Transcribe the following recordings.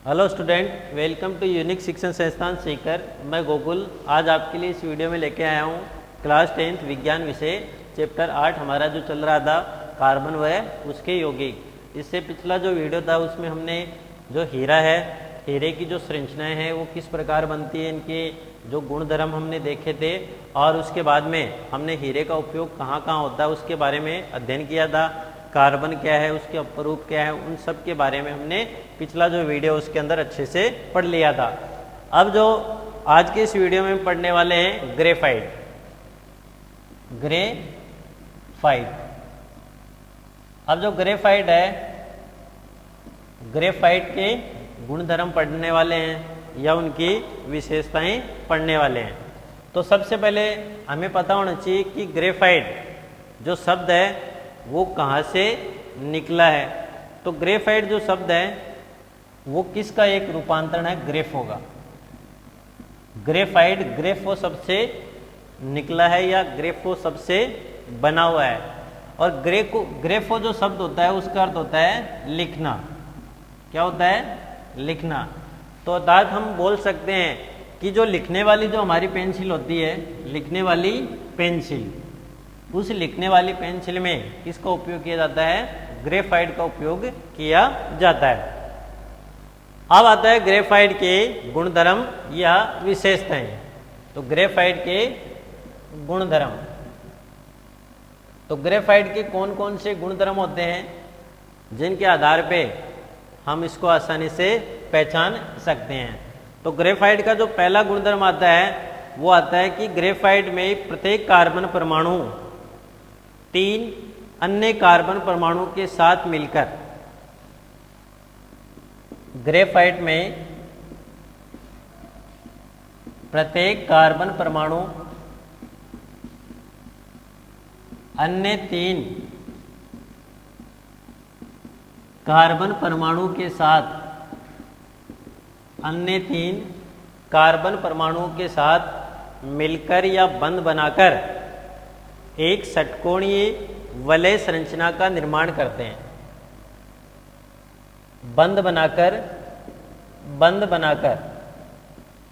Hello student, welcome to Unique Shikshan Sansthan Sikar. मैं गोकुल आज आपके लिए इस वीडियो में लेके आया हूँ क्लास 10th विज्ञान विषय चैप्टर 8 हमारा जो चल रहा था कार्बन व उसके यौगिक। इससे पिछला जो वीडियो था उसमें हमने जो हीरा है, हीरे की जो संरचनाएँ हैं वो किस प्रकार बनती है, इनके जो गुण धर्म हमने देखे थे और उसके बाद में हमने हीरे का उपयोग कहाँ कहाँ होता है उसके बारे में अध्ययन किया था। कार्बन क्या है, उसके अपरूप क्या है, उन सब के बारे में हमने पिछला जो वीडियो उसके अंदर अच्छे से पढ़ लिया था। अब जो आज के इस वीडियो में पढ़ने वाले हैं ग्रेफाइट। अब जो ग्रेफाइट है, ग्रेफाइट के गुणधर्म पढ़ने वाले हैं या उनकी विशेषताएं पढ़ने वाले हैं। तो सबसे पहले हमें पता होना चाहिए कि ग्रेफाइट जो शब्द है वो कहाँ से निकला है। तो ग्रेफाइट जो शब्द है वो किसका एक रूपांतरण है, ग्रेफो का। ग्रेफाइट ग्रेफो शब्द से निकला है या ग्रेफो शब्द से बना हुआ है। और ग्रेफो जो शब्द होता है उसका अर्थ होता है लिखना। क्या होता है? लिखना। तो अर्थात हम बोल सकते हैं कि जो लिखने वाली जो हमारी पेंसिल होती है, लिखने वाली पेंसिल, उस लिखने वाली पेंसिल में किसका उपयोग किया जाता है? ग्रेफाइट का उपयोग किया जाता है। अब आता है ग्रेफाइट के गुणधर्म या विशेषताएं। तो ग्रेफाइट के गुणधर्म, तो ग्रेफाइट के कौन कौन से गुणधर्म होते हैं जिनके आधार पे हम इसको आसानी से पहचान सकते हैं। तो ग्रेफाइट का जो पहला गुणधर्म आता है वो आता है कि ग्रेफाइट में प्रत्येक कार्बन परमाणु 3 अन्य कार्बन परमाणु के साथ मिलकर, ग्रेफाइट में प्रत्येक कार्बन परमाणु अन्य 3 कार्बन परमाणु के साथ, अन्य 3 कार्बन परमाणुओं के साथ मिलकर या बंध बनाकर एक षटकोणीय वलय संरचना का निर्माण करते हैं। बंध बनाकर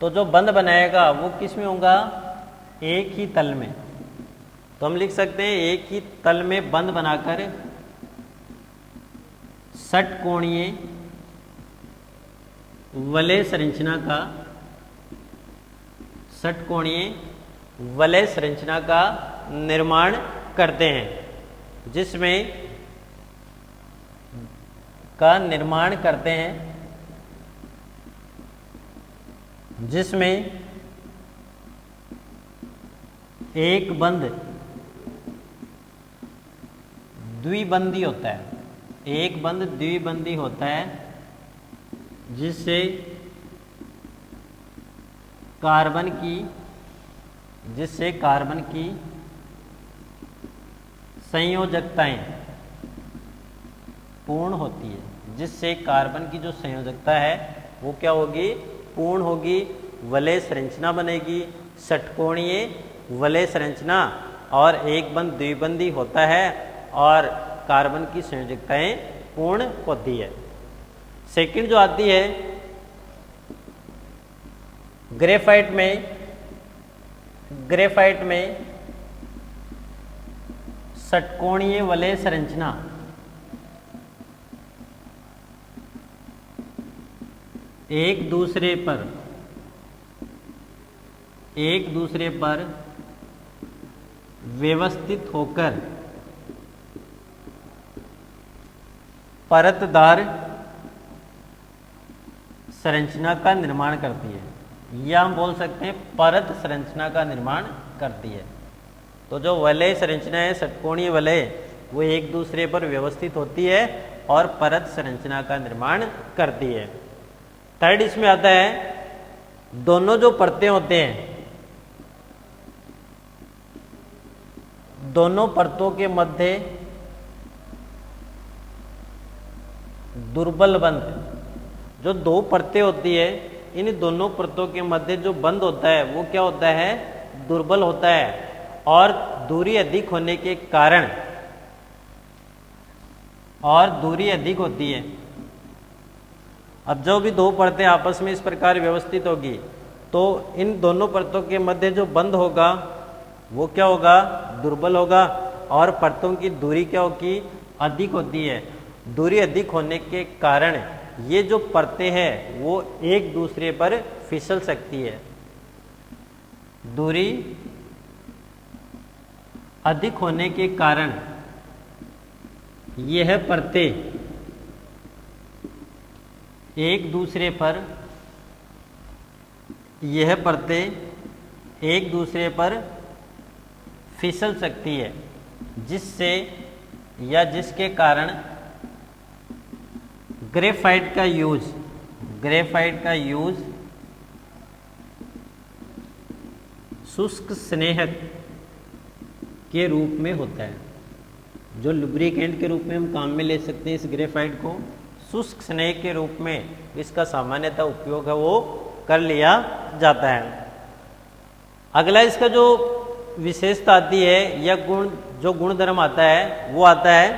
तो जो बंध बनाएगा वो किस में होगा? एक ही तल में। तो हम लिख सकते हैं एक ही तल में बंध बनाकर षटकोणीय वलय संरचना का, षटकोणीय वलय संरचना का निर्माण करते हैं, जिसमें एक बंध द्विबंधी होता है, एक बंध द्विबंधी होता है, जिससे कार्बन की संयोजकताएं पूर्ण होती है। जिससे कार्बन की जो संयोजकता है वो क्या होगी? पूर्ण होगी। वलय संरचना बनेगी, षटकोणीय वलय संरचना, और एक बंध द्विबंधी होता है और कार्बन की संयोजकताएं पूर्ण होती है। सेकंड जो आती है ग्रेफाइट में षटकोणीय वलय संरचना एक दूसरे पर व्यवस्थित होकर परतदार संरचना का निर्माण करती है, या हम बोल सकते हैं परत संरचना का निर्माण करती है। तो जो वलय संरचना है, षटकोणीय वलय, वो एक दूसरे पर व्यवस्थित होती है और परत संरचना का निर्माण करती है। थर्ड इसमें आता है दोनों जो परतें होते हैं, दोनों परतों के मध्य दुर्बल बंध, जो दो परतें होती है, इन दोनों परतों के मध्य जो बंध होता है वो क्या होता है? दुर्बल होता है। और दूरी अधिक होने के कारण और दूरी अधिक होती है अब जो भी दो परतें आपस में इस प्रकार व्यवस्थित होगी तो इन दोनों परतों के मध्य जो बंध होगा वो क्या होगा, दुर्बल होगा, और परतों की दूरी क्या होगी, अधिक होती है। दूरी अधिक होने के कारण ये जो परतें हैं वो एक दूसरे पर फिसल सकती है। दूरी अधिक होने के कारण यह परतें एक दूसरे पर फिसल सकती है, जिससे या जिसके कारण ग्रेफाइट का यूज शुष्क स्नेहक के रूप में होता है। जो लुब्रिकेंट के रूप में हम काम में ले सकते हैं इस ग्रेफाइट को, शुष्क स्नेह के रूप में इसका सामान्यतः उपयोग है वो कर लिया जाता है। अगला इसका जो विशेषता आती है या जो गुणधर्म आता है वो आता है,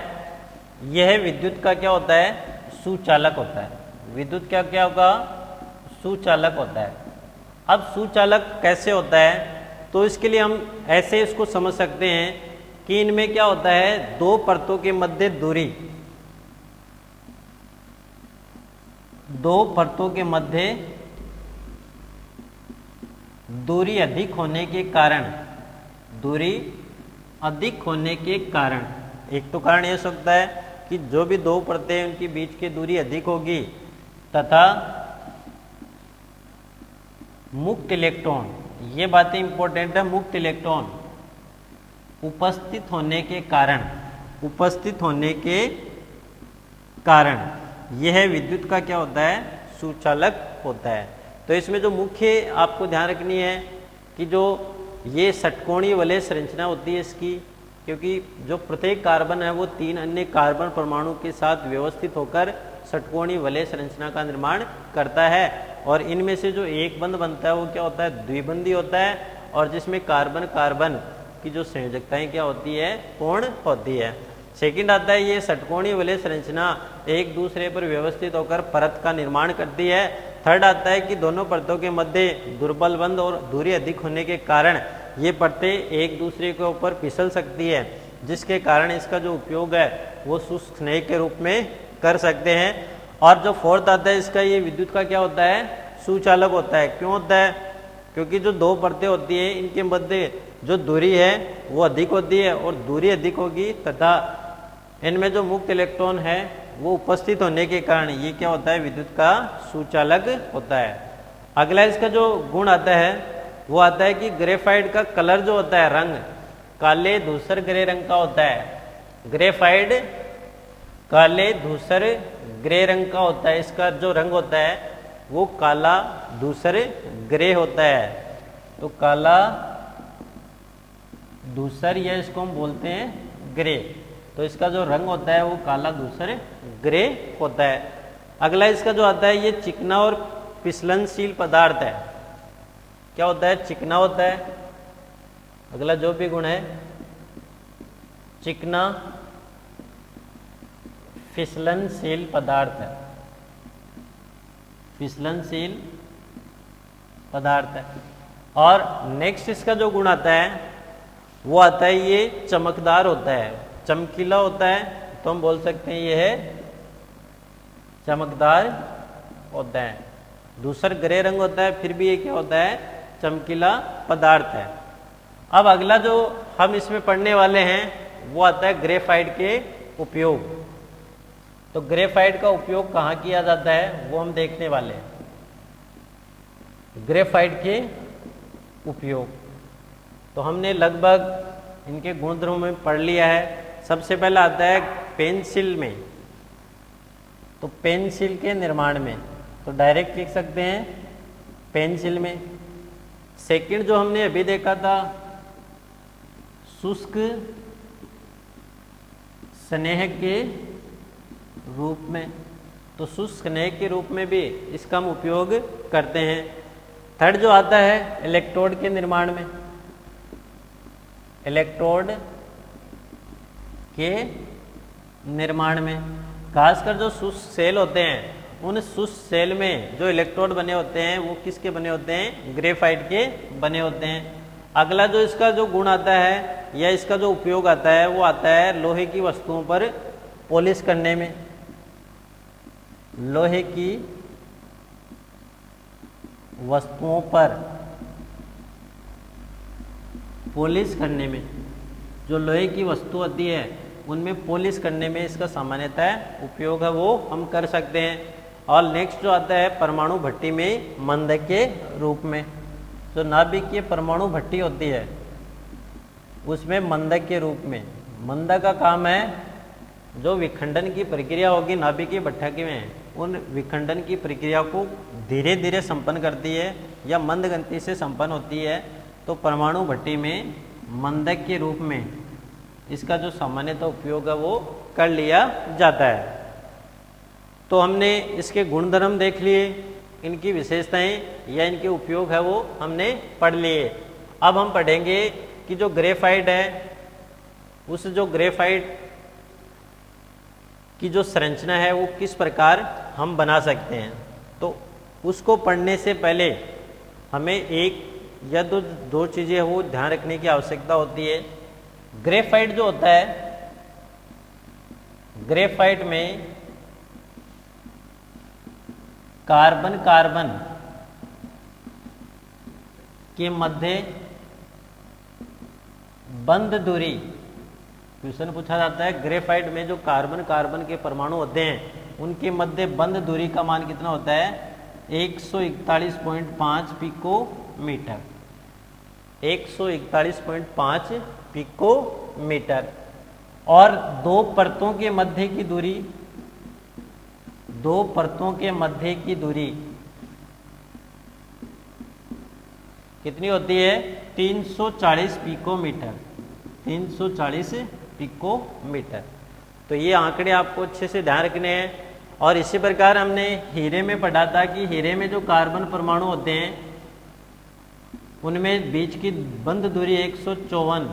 यह विद्युत का क्या होता है, सुचालक होता है। विद्युत क्या क्या होगा, सुचालक होता है। अब सुचालक कैसे होता है, तो इसके लिए हम ऐसे इसको समझ सकते हैं कि इनमें क्या होता है, दो परतों के मध्य दूरी अधिक होने के कारण एक तो कारण यह हो सकता है कि जो भी दो परतें हैं उनके बीच की दूरी अधिक होगी तथा मुक्त इलेक्ट्रॉन, ये बातें इंपॉर्टेंट है, मुक्त इलेक्ट्रॉन उपस्थित होने के कारण यह विद्युत का क्या होता है, सुचालक होता है। तो इसमें जो मुख्य आपको ध्यान रखनी है कि जो ये षटकोणीय वलय संरचना होती है इसकी, क्योंकि जो प्रत्येक कार्बन है वो 3 अन्य कार्बन परमाणु के साथ व्यवस्थित होकर षटकोणीय वलय संरचना का निर्माण करता है, और इनमें से जो एक बंध बनता है वो क्या होता है, द्विबंधी होता है, और जिसमें कार्बन कार्बन की जो संयोजकताएं क्या होती है, पूर्ण होती है। सेकंड आता है ये षटकोणीय वलय संरचना एक दूसरे पर व्यवस्थित होकर परत का निर्माण करती है। थर्ड आता है कि दोनों परतों के मध्य दुर्बल बंध और दूरी अधिक होने के कारण ये परतें एक दूसरे के ऊपर फिसल सकती है, जिसके कारण इसका जो उपयोग है वो शुष्क स्नेह के रूप में कर सकते हैं। और जो फोर्थ आता है इसका, ये विद्युत का क्या होता है, सुचालक होता है। क्यों होता है, क्योंकि जो दो परतें होती है इनके मध्य जो दूरी है वो अधिक होती है, और दूरी अधिक होगी तथा इनमें जो मुक्त इलेक्ट्रॉन है वो उपस्थित होने के कारण ये क्या होता है, विद्युत का सुचालक होता है। अगला इसका जो गुण आता है वो आता है कि ग्रेफाइट का कलर जो होता है, रंग काले धूसर ग्रे रंग का होता है। ग्रेफाइट काले धूसर ग्रे रंग का होता है। इसका जो रंग होता है वो काला धूसर ग्रे होता है। तो काला धूसर, या इसको हम बोलते हैं ग्रे, तो इसका जो रंग होता है वो काला धूसर ग्रे होता है। अगला इसका जो आता है ये चिकना और फिसलनशील पदार्थ है। क्या होता है, चिकना होता है। अगला जो भी गुण है चिकना फिसलनशील पदार्थ है, फिसलनशील पदार्थ है। और नेक्स्ट इसका जो गुण आता है वो आता है ये चमकदार होता है, चमकीला होता है, तो हम बोल सकते हैं ये है चमकदार होता है। दूसर ग्रे रंग होता है, फिर भी ये क्या होता है, चमकीला पदार्थ है। अब अगला जो हम इसमें पढ़ने वाले हैं वो आता है ग्रेफाइट के उपयोग। तो ग्रेफाइट का उपयोग कहाँ किया जाता है वो हम देखने वाले हैं। ग्रेफाइट के उपयोग तो हमने लगभग इनके गुणधर्मों में पढ़ लिया है। सबसे पहला आता है पेंसिल में, तो पेंसिल के निर्माण में तो डायरेक्ट लिख सकते हैं पेंसिल में। सेकंड जो हमने अभी देखा था शुष्क स्नेह के रूप में, तो शुष्क स्नेह के रूप में भी इसका हम उपयोग करते हैं। थर्ड जो आता है इलेक्ट्रोड के निर्माण में, इलेक्ट्रोड के निर्माण में खासकर जो शुष्क सेल होते हैं उन शुष्क सेल में जो इलेक्ट्रोड बने होते हैं वो किसके बने होते हैं? ग्रेफाइट के बने होते हैं। अगला जो इसका जो गुण आता है या इसका जो उपयोग आता है वो आता है लोहे की वस्तुओं पर पॉलिश करने में। लोहे की वस्तुओं पर पॉलिश करने में, जो लोहे की वस्तु होती है उनमें पॉलिश करने में इसका सामान्यतः उपयोग है, वो हम कर सकते हैं। और नेक्स्ट जो आता है परमाणु भट्टी में मंदक के रूप में। जो नाभिकीय परमाणु भट्टी होती है उसमें मंदक के रूप में, मंदक का काम है जो विखंडन की प्रक्रिया होगी नाभिकीय भट्टी में, उन विखंडन की प्रक्रिया को धीरे धीरे संपन्न करती है या मंद गति से संपन्न होती है। तो परमाणु भट्टी में मंदक के रूप में इसका जो सामान्यतः उपयोग है वो कर लिया जाता है। तो हमने इसके गुणधर्म देख लिए, इनकी विशेषताएं या इनके उपयोग है वो हमने पढ़ लिए। अब हम पढ़ेंगे कि जो ग्रेफाइट है उस जो ग्रेफाइट की जो संरचना है वो किस प्रकार हम बना सकते हैं। तो उसको पढ़ने से पहले हमें एक या दो चीज़ें वो ध्यान रखने की आवश्यकता होती है। ग्रेफाइट जो होता है, ग्रेफाइट में कार्बन कार्बन के मध्य बंद दूरी, क्वेश्चन पूछा जाता है ग्रेफाइट में जो कार्बन कार्बन के परमाणु होते हैं उनके मध्य बंद दूरी का मान कितना होता है? 141.5 पिकोमीटर। 141.5 पिकोमीटर। और दो परतों के मध्य की दूरी, दो परतों के मध्य की दूरी कितनी होती है? 340 पिकोमीटर। 340 पिकोमीटर। तो ये आंकड़े आपको अच्छे से ध्यान रखने हैं। और इसी प्रकार हमने हीरे में पढ़ा था कि हीरे में जो कार्बन परमाणु होते हैं उनमें बीच की बंद दूरी 154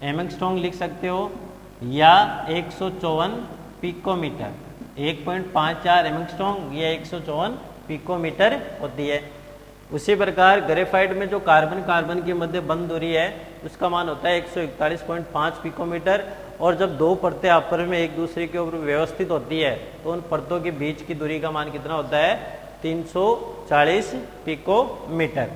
एंगस्ट्रॉम लिख सकते हो या 154 पिकोमीटर। 1.54 एंगस्ट्रॉम या 154 पिकोमीटर होती है। उसी प्रकार ग्रेफाइट में जो कार्बन कार्बन के मध्य बंद दूरी है उसका मान होता है 141.5 पिकोमीटर। और जब दो परतें आपस में एक दूसरे के ऊपर व्यवस्थित होती है तो उन परतों के बीच की दूरी का मान कितना होता है? 340 पिकोमीटर।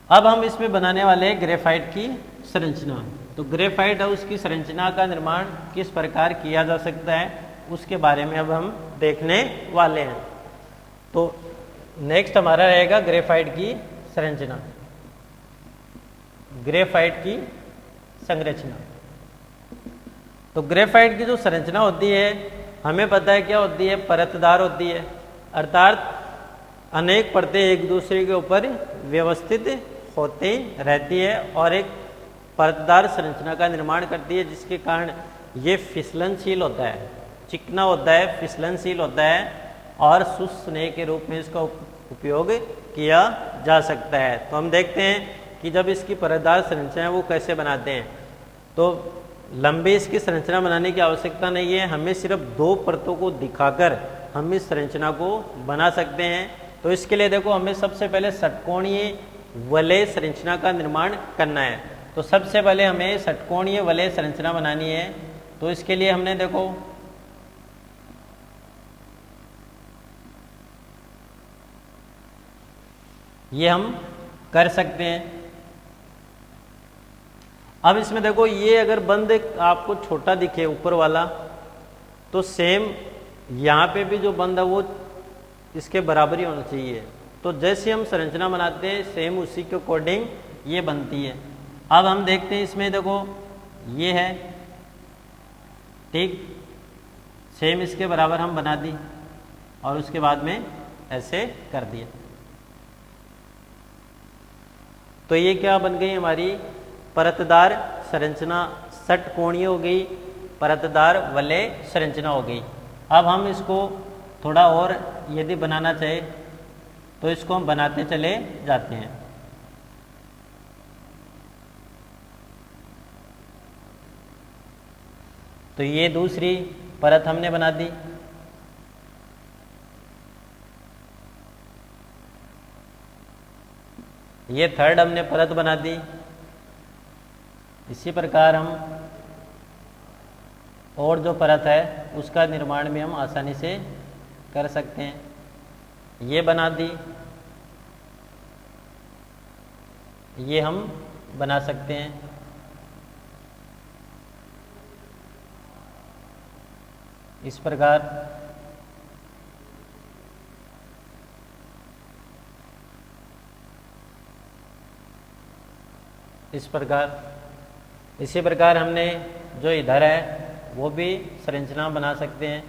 अब हम इसमें बनाने वाले हैं ग्रेफाइट की संरचना। तो ग्रेफाइट हाउस की संरचना का निर्माण किस प्रकार किया जा सकता है उसके बारे में अब हम देखने वाले हैं। तो नेक्स्ट हमारा रहेगा ग्रेफाइट की संरचना। ग्रेफाइट की संरचना। तो ग्रेफाइट की जो संरचना होती है हमें पता है क्या होती है? परतदार होती है, अर्थात अनेक परतें एक दूसरे के ऊपर व्यवस्थित होती रहती है और एक परतदार संरचना का निर्माण करती है, जिसके कारण ये फिसलनशील होता है, चिकना होता है, फिसलनशील होता है और शुष्क स्नेह के रूप में इसका उपयोग किया जा सकता है। तो हम देखते हैं कि जब इसकी परतदार संरचना है वो कैसे बनाते हैं। तो लंबी इसकी संरचना बनाने की आवश्यकता नहीं है, हमें सिर्फ दो परतों को दिखाकर हम इस संरचना को बना सकते हैं। तो इसके लिए देखो हमें सबसे पहले षटकोणीय वलय संरचना का निर्माण करना है। तो सबसे पहले हमें षटकोणीय वलय संरचना बनानी है। तो इसके लिए हमने देखो ये हम कर सकते हैं। अब इसमें देखो ये अगर बंद आपको छोटा दिखे ऊपर वाला तो सेम यहाँ पे भी जो बंद है वो इसके बराबर ही होना चाहिए। तो जैसे हम संरचना बनाते हैं सेम उसी के अकॉर्डिंग ये बनती है। अब हम देखते हैं इसमें देखो ये है, ठीक, सेम इसके बराबर हम बना दी और उसके बाद में ऐसे कर दिया। तो ये क्या बन गई हमारी परतदार संरचना, षटकोणीय हो गई, परतदार वलय संरचना हो गई। अब हम इसको थोड़ा और यदि बनाना चाहे तो इसको हम बनाते चले जाते हैं। तो ये दूसरी परत हमने बना दी। ये थर्ड हमने परत बना दी। इसी प्रकार हम और जो परत है उसका निर्माण भी हम आसानी से कर सकते हैं। ये बना दी, ये हम बना सकते हैं। इस प्रकार इसी प्रकार हमने जो इधर है वो भी संरचना बना सकते हैं।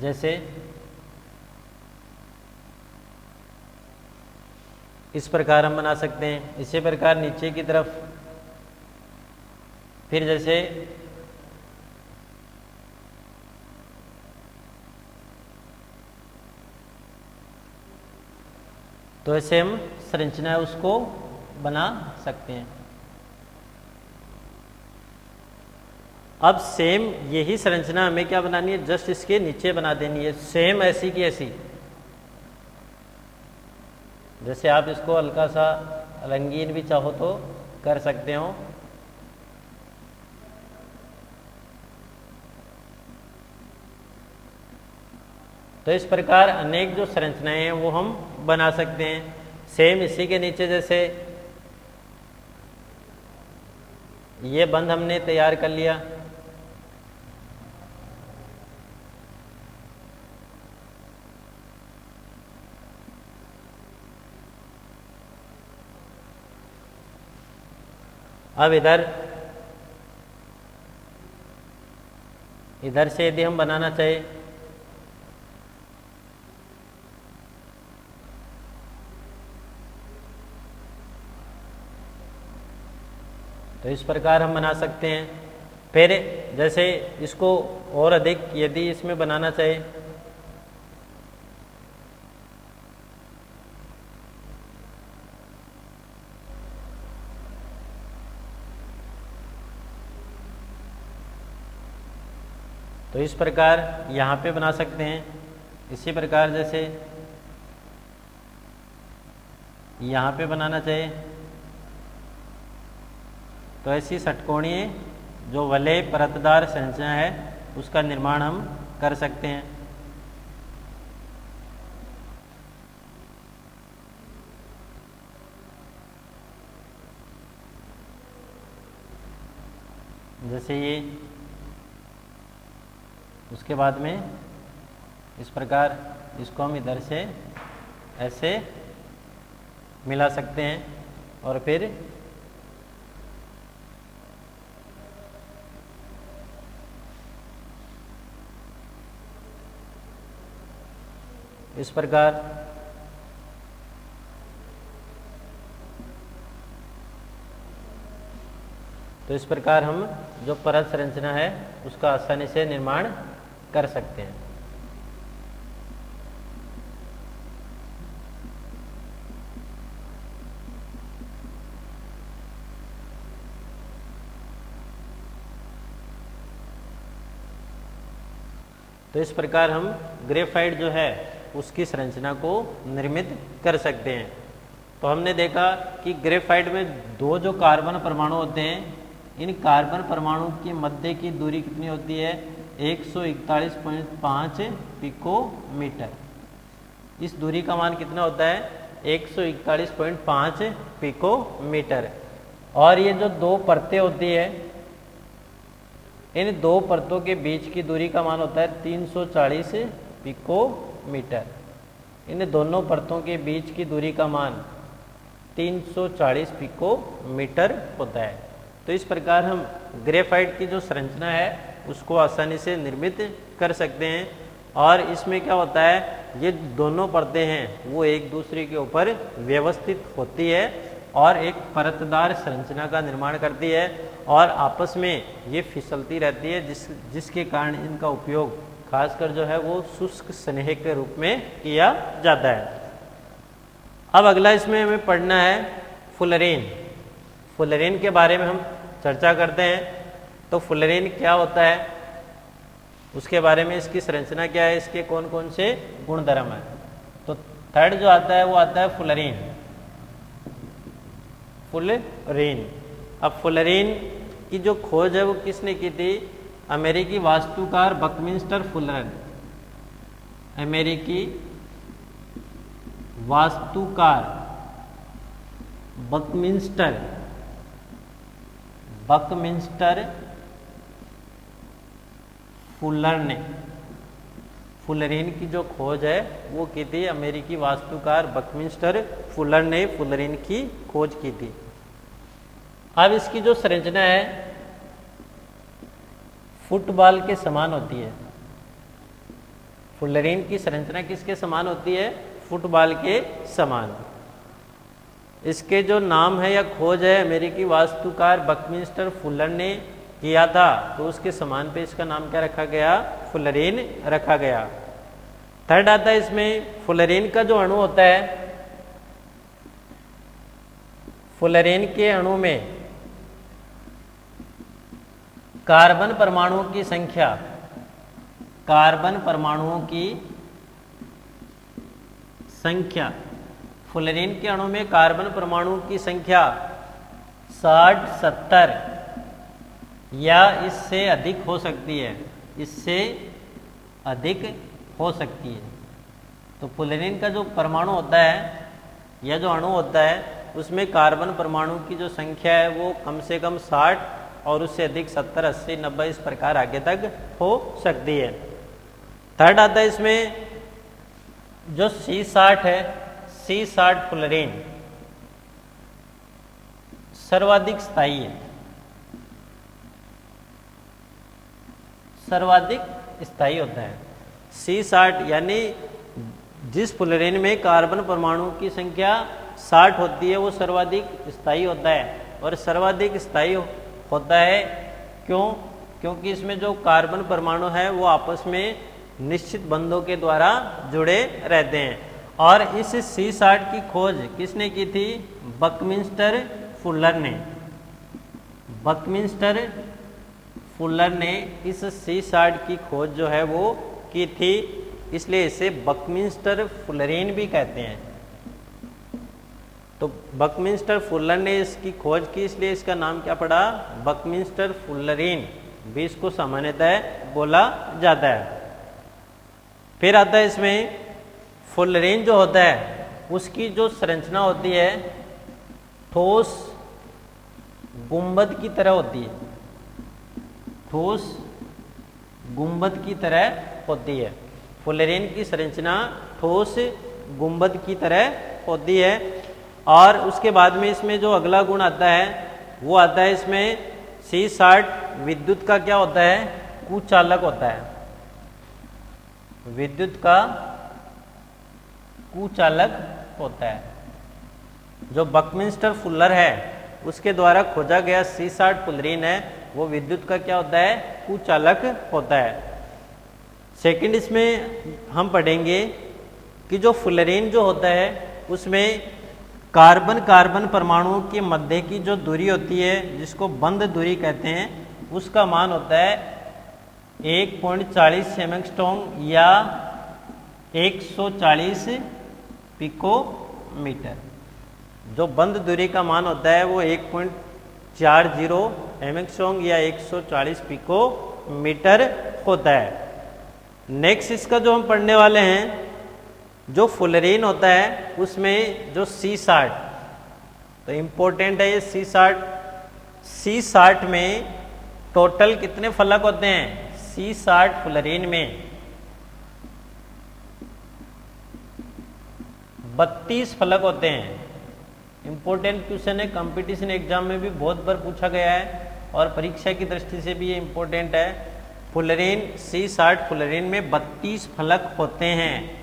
जैसे इस प्रकार हम बना सकते हैं। इसी प्रकार नीचे की तरफ फिर जैसे तो ऐसे हम संरचना है उसको बना सकते हैं। अब सेम यही संरचना हमें क्या बनानी है, जस्ट इसके नीचे बना देनी है, सेम ऐसी की ऐसी। जैसे आप इसको हल्का सा रंगीन भी चाहो तो कर सकते हो। तो इस प्रकार अनेक जो संरचनाएं हैं वो हम बना सकते हैं। सेम इसी के नीचे जैसे ये बंध हमने तैयार कर लिया। अब इधर से यदि हम बनाना चाहे तो इस प्रकार हम बना सकते हैं। फिर जैसे इसको और अधिक यदि इसमें बनाना चाहे तो इस प्रकार यहाँ पे बना सकते हैं। इसी प्रकार जैसे यहाँ पे बनाना चाहिए तो ऐसी षटकोणीय जो वलय परतदार संरचना है उसका निर्माण हम कर सकते हैं। जैसे ये, उसके बाद में इस प्रकार इसको हम इधर से ऐसे मिला सकते हैं और फिर इस प्रकार तो इस प्रकार हम जो परत संरचना है उसका आसानी से निर्माण कर सकते हैं। तो इस प्रकार हम ग्रेफाइट जो है उसकी संरचना को निर्मित कर सकते हैं। तो हमने देखा कि ग्रेफाइट में दो जो कार्बन परमाणु होते हैं, इन कार्बन परमाणु की मध्य की दूरी कितनी होती है, 141.5 पिकोमीटर। इस दूरी का मान कितना होता है, 141.5 पिकोमीटर। और ये जो दो परतें होती है, इन दो परतों के बीच की दूरी का मान होता है 340 पिकोमीटर। इन दोनों परतों के बीच की दूरी का मान 340 पिकोमीटर होता है। तो इस प्रकार हम ग्रेफाइट की जो संरचना है उसको आसानी से निर्मित कर सकते हैं। और इसमें क्या होता है, ये दोनों परतें हैं वो एक दूसरे के ऊपर व्यवस्थित होती है और एक परतदार संरचना का निर्माण करती है और आपस में ये फिसलती रहती है, जिसके कारण इनका उपयोग खासकर जो है वो शुष्क स्नेह के रूप में किया जाता है। अब अगला इसमें हमें पढ़ना है फुलरेन। फुलरेन के बारे में हम चर्चा करते हैं। तो फुलरेन क्या होता है, उसके बारे में इसकी संरचना क्या है, इसके कौन कौन से गुण धर्म है। तो थर्ड जो आता है वो आता है फुलरीन। फुलरीन, अब फुलरीन की जो खोज है वो किसने की थी, अमेरिकी वास्तुकार बकमिंस्टर फुलर। अमेरिकी वास्तुकार बकमिंस्टर फुलर ने फुलरीन की जो खोज है वो की थी अमेरिकी वास्तुकार बकमिंस्टर फुलर ने फुलरीन की खोज की थी। अब इसकी जो संरचना है फुटबॉल के समान होती है। फुलरीन की संरचना किसके समान होती है, फुटबॉल के समान। इसके जो नाम है या खोज है अमेरिकी वास्तुकार बकमिंस्टर फुलर ने किया था, तो उसके समान पे इसका नाम क्या रखा गया, फुलरीन रखा गया। थर्ड आता है इसमें फुलरीन का जो अणु होता है, फुलरीन के अणु में कार्बन परमाणुओं की संख्या, कार्बन परमाणुओं की संख्या, फुलरीन के अणु में कार्बन परमाणुओं की संख्या 60, 70 या इससे अधिक हो सकती है, इससे अधिक हो सकती है। तो फुलरीन का जो परमाणु होता है या जो अणु होता है उसमें कार्बन परमाणु की जो संख्या है वो कम से कम 60 और उससे अधिक 70, 80, 90 इस प्रकार आगे तक हो सकती है। थर्ड आता है इसमें जो C60 है, C60 फुलरीन सर्वाधिक स्थायी है, सर्वाधिक स्थायी होता है। C60 यानी जिस फुलरीन में कार्बन परमाणु की संख्या 60 होती है वो सर्वाधिक स्थायी होता है। और सर्वाधिक स्थायी होता है क्यों, क्योंकि इसमें जो कार्बन परमाणु है वो आपस में निश्चित बंधों के द्वारा जुड़े रहते हैं। और इस C60 की खोज किसने की थी, बकमिंस्टर फुलर ने। बकमिंस्टर फुलर ने इस C60 की खोज जो है वो की थी, इसलिए इसे बकमिंस्टर फुलरीन भी कहते हैं। तो बकमिंस्टर फुलर ने इसकी खोज की, इसलिए इसका नाम क्या पड़ा, बकमिंस्टर फुलरीन भी इसको सामान्यतः बोला जाता है। फिर आता है इसमें फुलरीन जो होता है उसकी जो संरचना होती है ठोस गुंबद की तरह होती है, ठोस गुंबद की तरह होती है। फुलरीन की संरचना ठोस गुंबद की तरह होती है। और उसके बाद में इसमें जो अगला गुण आता है वो आता है इसमें C60 विद्युत का क्या होता है, कुचालक होता है। विद्युत का कुचालक होता है। जो बकमिंस्टर फुलर है उसके द्वारा खोजा गया C60 फुलरीन है वो विद्युत का क्या होता है, कुचालक होता है। सेकंड इसमें हम पढ़ेंगे कि जो फुलरीन जो होता है उसमें कार्बन कार्बन परमाणुओं के मध्य की जो दूरी होती है जिसको बंध दूरी कहते हैं, उसका मान होता है 1.40 एंगस्ट्रॉम या 140 पिकोमीटर। जो बंध दूरी का मान होता है वो 1.40 एंगस्ट्रॉम या 140 पिकोमीटर होता है। नेक्स्ट इसका जो हम पढ़ने वाले हैं, जो फुलरीन होता है उसमें जो C60, तो इम्पोर्टेंट है ये C60 में टोटल कितने फलक होते हैं, C60 फुलरीन में 32 फलक होते हैं। इम्पोर्टेंट क्वेश्चन है, कंपटीशन एग्जाम में भी बहुत बार पूछा गया है और परीक्षा की दृष्टि से भी ये इम्पोर्टेंट है। फुलरीन C60 फुलरीन में 32 फलक होते हैं,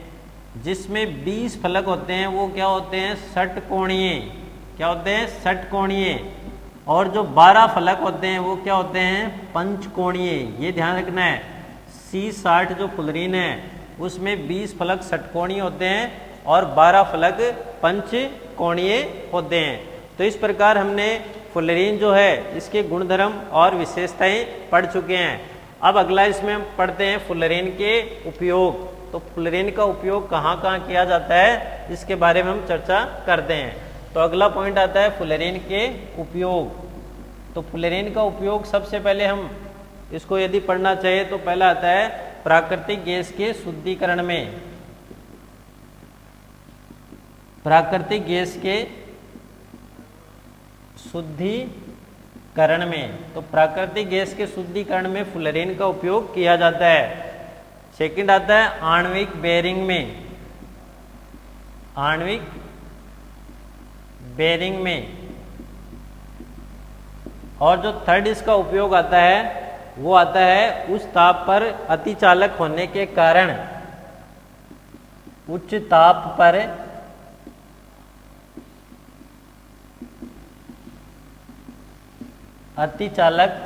जिसमें 20 फलक होते हैं वो क्या होते हैं, षटकोणीय। क्या होते हैं, षटकोणीय। और जो 12 फलक होते हैं वो क्या होते हैं, पंचकोणीय। ये ध्यान रखना है, C60 जो फुलरीन है उसमें 20 फलक षटकोणीय होते हैं और 12 फलक पंचकोणीय होते हैं। तो इस प्रकार हमने फुलरीन जो है इसके गुणधर्म और विशेषताएं पढ़ चुके हैं। अब अगला इसमें हम पढ़ते हैं फुलरेन के उपयोग। तो फुलरेन का उपयोग कहाँ कहाँ किया जाता है इसके बारे में हम चर्चा करते हैं। तो अगला पॉइंट आता है फुलरेन के उपयोग। तो फुलरेन का उपयोग सबसे पहले हम इसको यदि पढ़ना चाहिए तो पहला आता है प्राकृतिक गैस के शुद्धिकरण में। प्राकृतिक गैस के शुद्धिकरण में, तो प्राकृतिक गैस के शुद्धिकरण में फुलरेन का उपयोग किया जाता है। सेकंड आता है आणविक बेयरिंग में। आणविक बेयरिंग में। और जो थर्ड इसका उपयोग आता है वो आता है उच्च ताप पर अतिचालक होने के कारण, उच्च ताप पर अतिचालक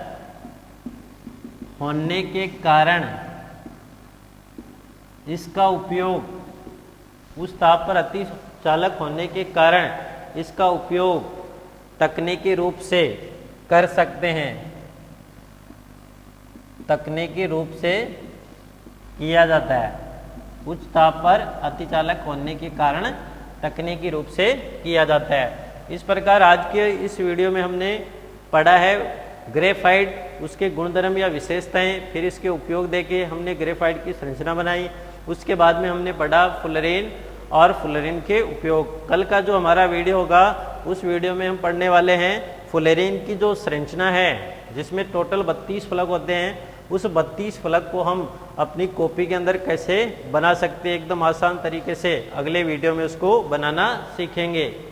होने के कारण इसका उपयोग, उस ताप पर अतिचालक होने के कारण इसका उपयोग तकनीकी रूप से कर सकते हैं। तकनीकी रूप से किया जाता है। उच्च ताप पर अतिचालक होने के कारण तकनीकी रूप से किया जाता है। इस प्रकार आज के इस वीडियो में हमने पढ़ा है ग्रेफाइट, उसके गुणधर्म या विशेषताएं, फिर इसके उपयोग देके हमने ग्रेफाइट की संरचना बनाई। उसके बाद में हमने पढ़ा फुलरेन और फुलरेन के उपयोग। कल का जो हमारा वीडियो होगा उस वीडियो में हम पढ़ने वाले हैं फुलरेन की जो संरचना है जिसमें टोटल 32 फलक होते हैं, उस 32 फलक को हम अपनी कॉपी के अंदर कैसे बना सकते हैं एकदम आसान तरीके से, अगले वीडियो में उसको बनाना सीखेंगे।